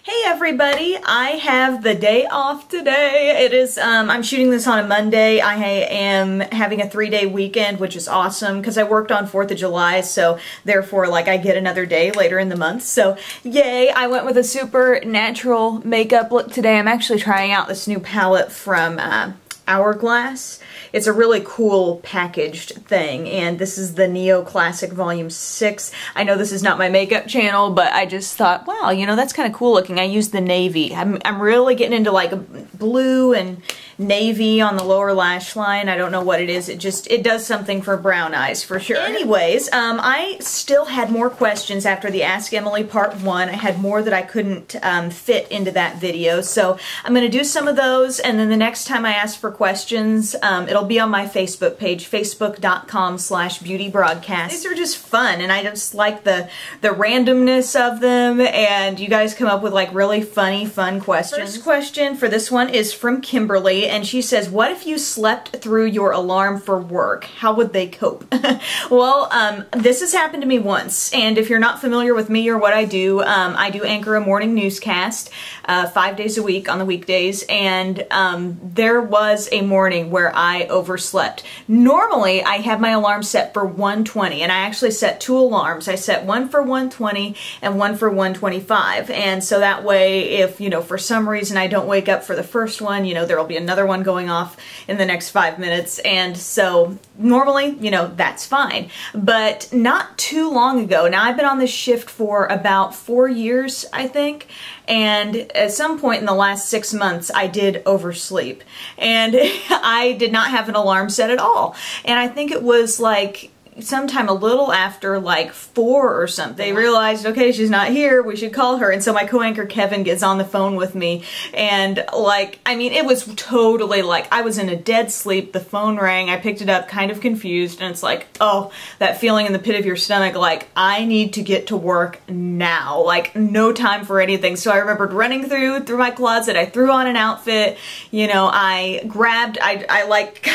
Hey everybody, I have the day off today. It is, I'm shooting this on a Monday. I am having a 3-day weekend, which is awesome because I worked on 4th of July, so therefore like I get another day later in the month. So yay, I went with a super natural makeup look today. I'm actually trying out this new palette from Hourglass. It's a really cool packaged thing, and this is the Neo Classic Volume 6. I know this is not my makeup channel, but I just thought, wow, you know, that's kind of cool looking. I used the navy. I'm really getting into like blue and navy on the lower lash line. I don't know what it is. It does something for brown eyes for sure. Anyways, I still had more questions after the Ask Emily Part 1. I had more that I couldn't fit into that video, so I'm going to do some of those, and then the next time I ask for questions, it'll be on my Facebook page, facebook.com/beautybroadcast. These are just fun, and I just like the randomness of them, and you guys come up with like really funny, fun questions. First question for this one is from Kimberly, and she says, what if you slept through your alarm for work? How would they cope? Well, this has happened to me once, and if you're not familiar with me or what I do anchor a morning newscast 5 days a week on the weekdays, and there was a morning where I overslept. Normally, I have my alarm set for 1:20, and I actually set 2 alarms. I set one for 1:20 and one for 1:25, and so that way, if, you know, for some reason I don't wake up for the first one, you know, there will be another one going off in the next 5 minutes, and so normally, you know, that's fine. But not too long ago, now I've been on this shift for about 4 years, I think, and at some point in the last 6 months, I did oversleep, and I did not have an alarm set at all. And I think it was like sometime a little after like 4 or something. They realized, okay, she's not here, we should call her. And so my co-anchor Kevin gets on the phone with me, and like, I mean, it was totally like I was in a dead sleep. The phone rang, I picked it up kind of confused, and it's like, oh, that feeling in the pit of your stomach, like I need to get to work now, like no time for anything. So I remembered running through my closet, I threw on an outfit, you know, I grabbed, I like,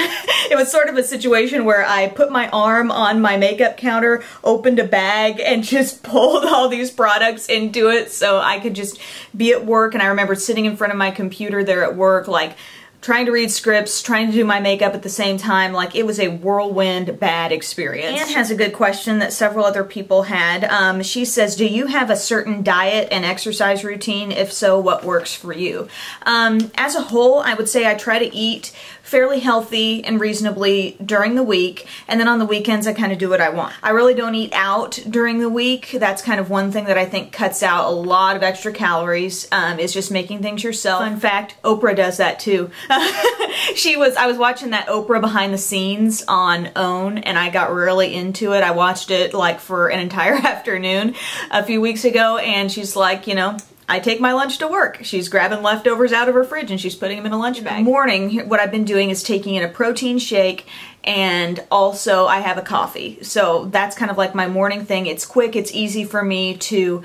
it was sort of a situation where I put my arm on my makeup counter, opened a bag, and just pulled all these products into it so I could just be at work. And I remember sitting in front of my computer there at work, like trying to read scripts, trying to do my makeup at the same time. Like, it was a whirlwind bad experience. Anne has a good question that several other people had. She says, do you have a certain diet and exercise routine? If so, what works for you? As a whole, I would say I try to eat fairly healthy and reasonably during the week, and then on the weekends I kind of do what I want. I really don't eat out during the week. That's kind of one thing that I think cuts out a lot of extra calories, is just making things yourself. Fun fact, Oprah does that too. I was watching that Oprah behind the scenes on OWN, and I got really into it. I watched it like for an entire afternoon a few weeks ago, and she's like, you know, I take my lunch to work. She's grabbing leftovers out of her fridge and she's putting them in a lunch bag. In the morning, what I've been doing is taking in a protein shake, and also I have a coffee. So that's kind of like my morning thing. It's quick, it's easy for me to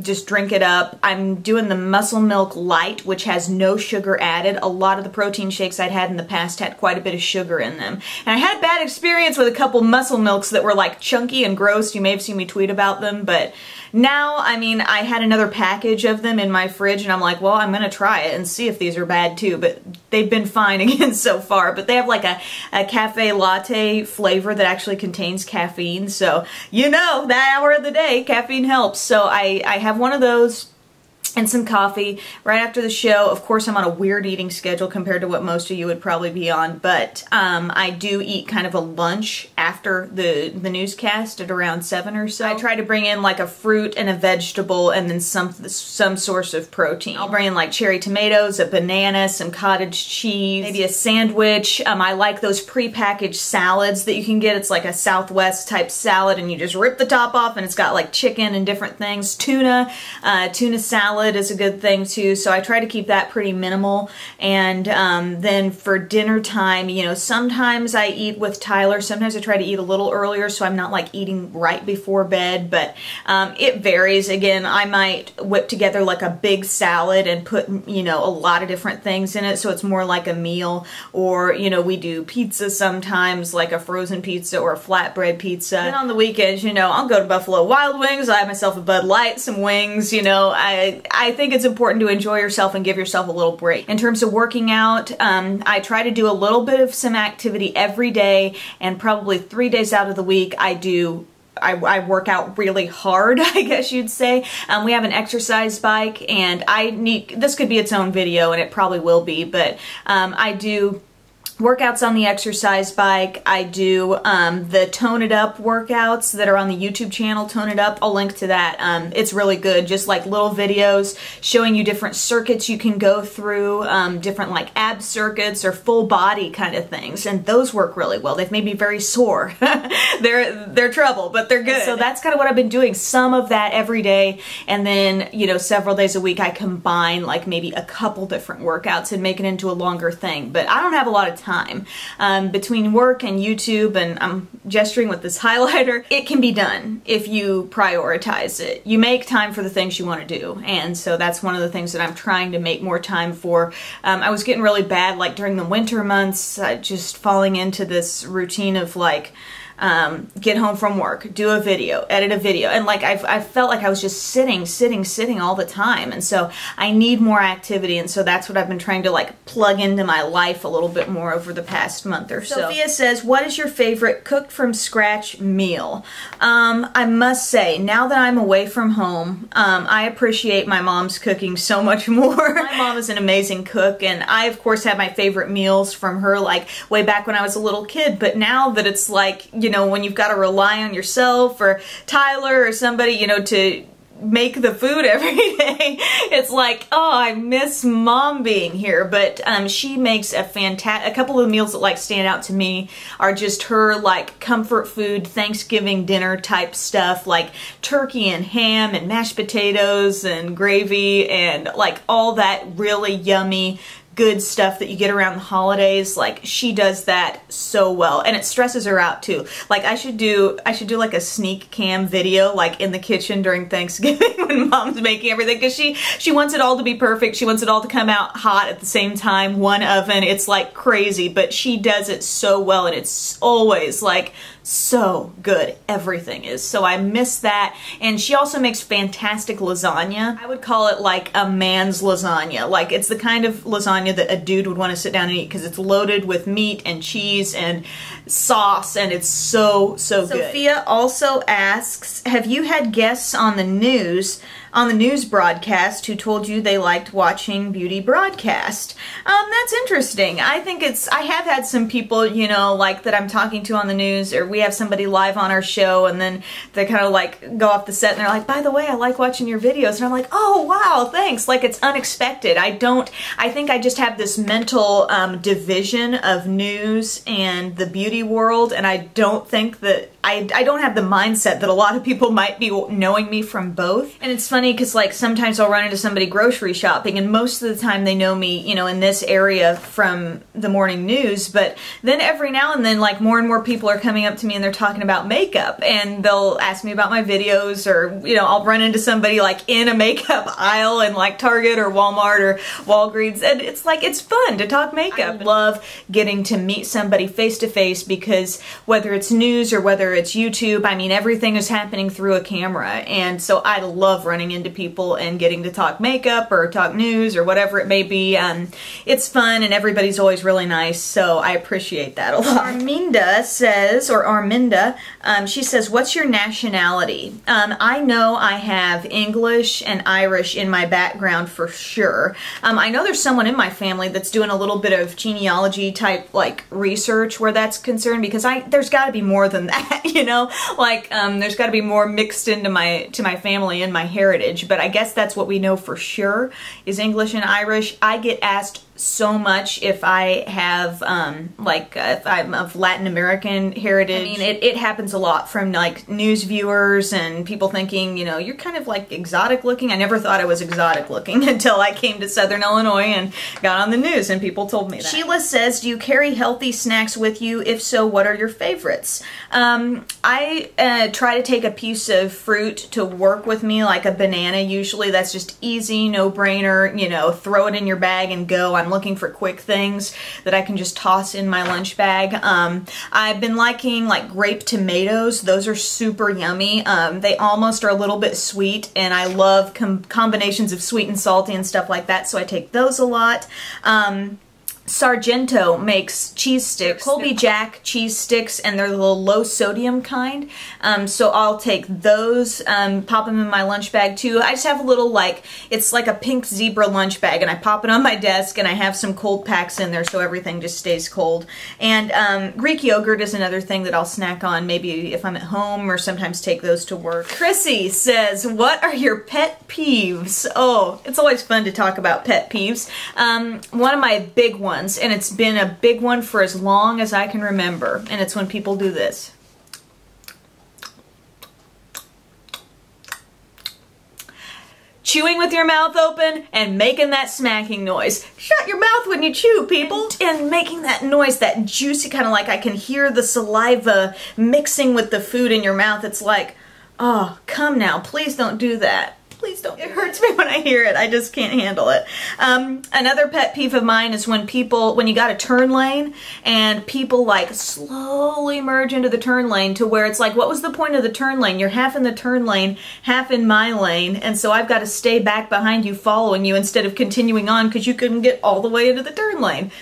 just drink it up. I'm doing the Muscle Milk Light, which has no sugar added. A lot of the protein shakes I'd had in the past had quite a bit of sugar in them. And I had a bad experience with a couple Muscle Milks that were like chunky and gross. You may have seen me tweet about them, but now, I mean, I had another package of them in my fridge, and I'm like, well, I'm gonna try it and see if these are bad too, but they've been fine again so far. But they have like a cafe latte flavor that actually contains caffeine, so you know, that hour of the day, caffeine helps. So I have one of those and some coffee right after the show. Of course, I'm on a weird eating schedule compared to what most of you would probably be on, but I do eat kind of a lunch after the newscast at around 7 or so. I try to bring in like a fruit and a vegetable, and then some source of protein. I'll bring in like cherry tomatoes, a banana, some cottage cheese, maybe a sandwich. I like those pre-packaged salads that you can get. It's like a Southwest type salad, and you just rip the top off, and it's got like chicken and different things. Tuna salad is a good thing too, so I try to keep that pretty minimal. And then for dinner time, you know, sometimes I eat with Tyler, sometimes I try to eat a little earlier so I'm not like eating right before bed, but it varies. Again, I might whip together like a big salad and put, you know, a lot of different things in it so it's more like a meal. Or, you know, we do pizza sometimes, like a frozen pizza or a flatbread pizza. And on the weekends, you know, I'll go to Buffalo Wild Wings, I have myself a Bud Light, some wings, you know, I think it's important to enjoy yourself and give yourself a little break. In terms of working out, I try to do a little bit of some activity every day, and probably 3 days out of the week I work out really hard, I guess you'd say. We have an exercise bike, and this could be its own video, and it probably will be, but I do workouts on the exercise bike. I do the Tone It Up workouts that are on the YouTube channel, Tone It Up. I'll link to that. It's really good, just like little videos showing you different circuits you can go through, different like ab circuits or full body kind of things, and those work really well. They've made me very sore. They're trouble, but they're good. So that's kind of what I've been doing, some of that every day, and then, you know, several days a week I combine like maybe a couple different workouts and make it into a longer thing. But I don't have a lot of time. Between work and YouTube, and I'm gesturing with this highlighter, it can be done if you prioritize it. You make time for the things you want to do, and so that's one of the things that I'm trying to make more time for. I was getting really bad like during the winter months, just falling into this routine of like, get home from work, do a video, edit a video, and like I felt like I was just sitting all the time, and so I need more activity, and so that's what I've been trying to like plug into my life a little bit more over the past month or so. Sophia says, what is your favorite cooked from scratch meal? I must say, now that I'm away from home, I appreciate my mom's cooking so much more. My mom is an amazing cook, and I of course have my favorite meals from her like way back when I was a little kid, but now that it's like, you know, when you've got to rely on yourself or Tyler or somebody, you know, to make the food every day, it's like, oh, I miss mom being here. But she makes a couple of meals that like stand out to me are just her like comfort food Thanksgiving dinner type stuff, like turkey and ham and mashed potatoes and gravy and like all that really yummy good stuff that you get around the holidays. Like, she does that so well, and it stresses her out too. Like, I should do like a sneak cam video like in the kitchen during Thanksgiving when mom's making everything, because she wants it all to be perfect. She wants it all to come out hot at the same time, one oven. It's like crazy, but she does it so well, and it's always like so good. Everything is. So I miss that. And she also makes fantastic lasagna. I would call it like a man's lasagna. Like, it's the kind of lasagna that a dude would want to sit down and eat, because it's loaded with meat and cheese and sauce, and it's so good. Sophia also asks, have you had guests on the news broadcast who told you they liked watching beauty broadcast? That's interesting. I have had some people, you know, like that I'm talking to on the news, or we have somebody live on our show, and then they kind of like go off the set and they're like, by the way, I like watching your videos. And I'm like, oh wow, thanks. Like, it's unexpected. I think I just have this mental division of news and the beauty world, and I don't think that I don't have the mindset that a lot of people might be knowing me from both. And it's funny because like sometimes I'll run into somebody grocery shopping, and most of the time they know me, you know, in this area from the morning news, but then every now and then like more and more people are coming up to me and they're talking about makeup, and they'll ask me about my videos, or, you know, I'll run into somebody like in a makeup aisle in like Target or Walmart or Walgreens, and it's like, it's fun to talk makeup. I love getting to meet somebody face to face, because whether it's news or whether it's YouTube, I mean, everything is happening through a camera, and so I love running into people and getting to talk makeup or talk news or whatever it may be. It's fun, and everybody's always really nice, so I appreciate that a lot. Arminda says, or Arminda, she says, what's your nationality? I know I have English and Irish in my background for sure. I know there's someone in my family that's doing a little bit of genealogy type like research where that's concerned, because there's got to be more than that. You know, like there's got to be more mixed into my family and my heritage, but I guess that's what we know for sure is English and Irish. I get asked so much if I have if I'm of Latin American heritage. I mean, it happens a lot from like news viewers and people thinking, you know, you're kind of like exotic looking. I never thought I was exotic looking until I came to Southern Illinois and got on the news and people told me that. Sheila says, do you carry healthy snacks with you? If so, what are your favorites? I try to take a piece of fruit to work with me, like a banana usually. That's just easy, no brainer, you know, throw it in your bag and go. I'm looking for quick things that I can just toss in my lunch bag. I've been liking like grape tomatoes. Those are super yummy. They almost are a little bit sweet, and I love combinations of sweet and salty and stuff like that, so I take those a lot. Sargento makes cheese sticks, Colby Jack cheese sticks, and they're the little low sodium kind. So I'll take those, pop them in my lunch bag too. I just have a little like, it's like a pink zebra lunch bag, and I pop it on my desk, and I have some cold packs in there so everything just stays cold. And Greek yogurt is another thing that I'll snack on maybe if I'm at home, or sometimes take those to work. Chrissy says, what are your pet peeves? Oh, it's always fun to talk about pet peeves. One of my big ones, and it's been a big one for as long as I can remember, and it's when people do this. Chewing with your mouth open and making that smacking noise. Shut your mouth when you chew, people. And making that noise, that juicy kind of like, I can hear the saliva mixing with the food in your mouth. It's like, oh, come now, please don't do that. Please don't. It hurts me when I hear it. I just can't handle it. Another pet peeve of mine is when you got a turn lane and people like slowly merge into the turn lane to where it's like, what was the point of the turn lane? You're half in the turn lane, half in my lane, and so I've got to stay back behind you following you instead of continuing on because you couldn't get all the way into the turn lane.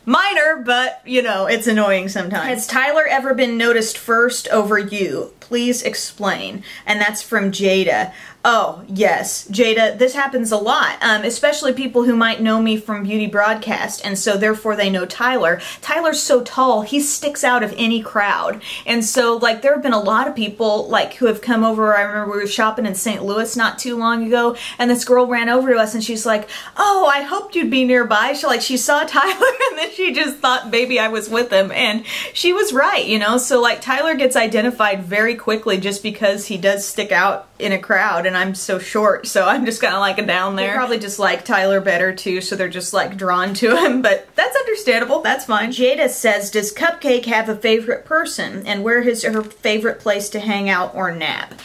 Minor, but, you know, it's annoying sometimes. Has Tyler ever been noticed first over you? Please explain. And that's from Jada. Oh, yes, Jada, this happens a lot, especially people who might know me from Beauty Broadcast, and so therefore they know Tyler. Tyler's so tall, he sticks out of any crowd. And so, like, there have been a lot of people, like, who have come over. I remember we were shopping in St. Louis not too long ago, and this girl ran over to us, and she's like, oh, I hoped you'd be nearby. She saw Tyler, and then she just thought maybe I was with him, and she was right, you know? So, like, Tyler gets identified very quickly just because he does stick out in a crowd, and I'm so short, so I'm just kind of like down there. They probably just like Tyler better too, so they're just like drawn to him, but that's understandable, that's fine. Jada says, does Cupcake have a favorite person, and where is her favorite place to hang out or nap?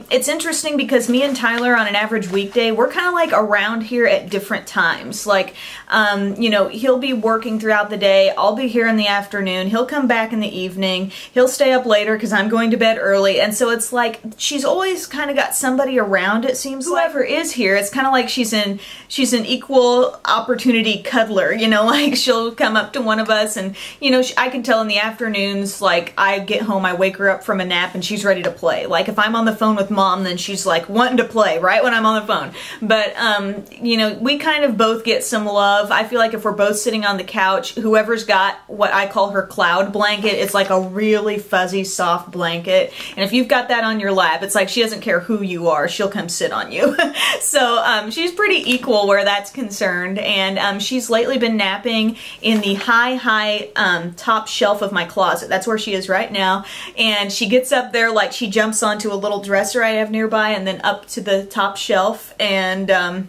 It's interesting because me and Tyler on an average weekday, we're kind of like around here at different times. Like, you know, he'll be working throughout the day, I'll be here in the afternoon, he'll come back in the evening, he'll stay up later because I'm going to bed early, and so it's like, she's always kind of got somebody around, it seems like. Whoever is here, it's kind of like she's an equal opportunity cuddler, you know, like she'll come up to one of us and, you know, I can tell in the afternoons, like I get home, I wake her up from a nap and she's ready to play. Like if I'm on the phone with mom, then she's like wanting to play right when I'm on the phone. But, you know, we kind of both get some love. I feel like if we're both sitting on the couch, whoever's got what I call her cloud blanket, it's like a really fuzzy, soft blanket. And if you've got that on your lap, it's like she doesn't care who you are, she'll come sit on you. So she's pretty equal where that's concerned, and she's lately been napping in the high top shelf of my closet. That's where she is right now, and she gets up there like she jumps onto a little dresser I have nearby and then up to the top shelf, and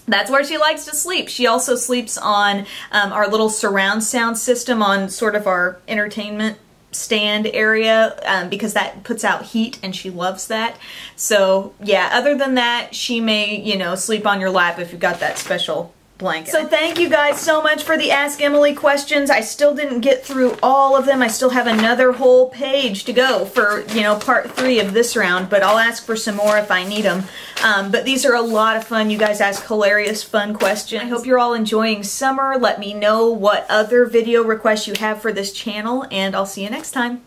that's where she likes to sleep. She also sleeps on our little surround sound system on sort of our entertainment stand area because that puts out heat and she loves that. So yeah, other than that, she may, you know, sleep on your lap if you've got that special blanket. So thank you guys so much for the Ask Emily questions. I still didn't get through all of them. I still have another whole page to go for, you know, part 3 of this round, but I'll ask for some more if I need them. But these are a lot of fun. You guys ask hilarious, fun questions. I hope you're all enjoying summer. Let me know what other video requests you have for this channel, and I'll see you next time.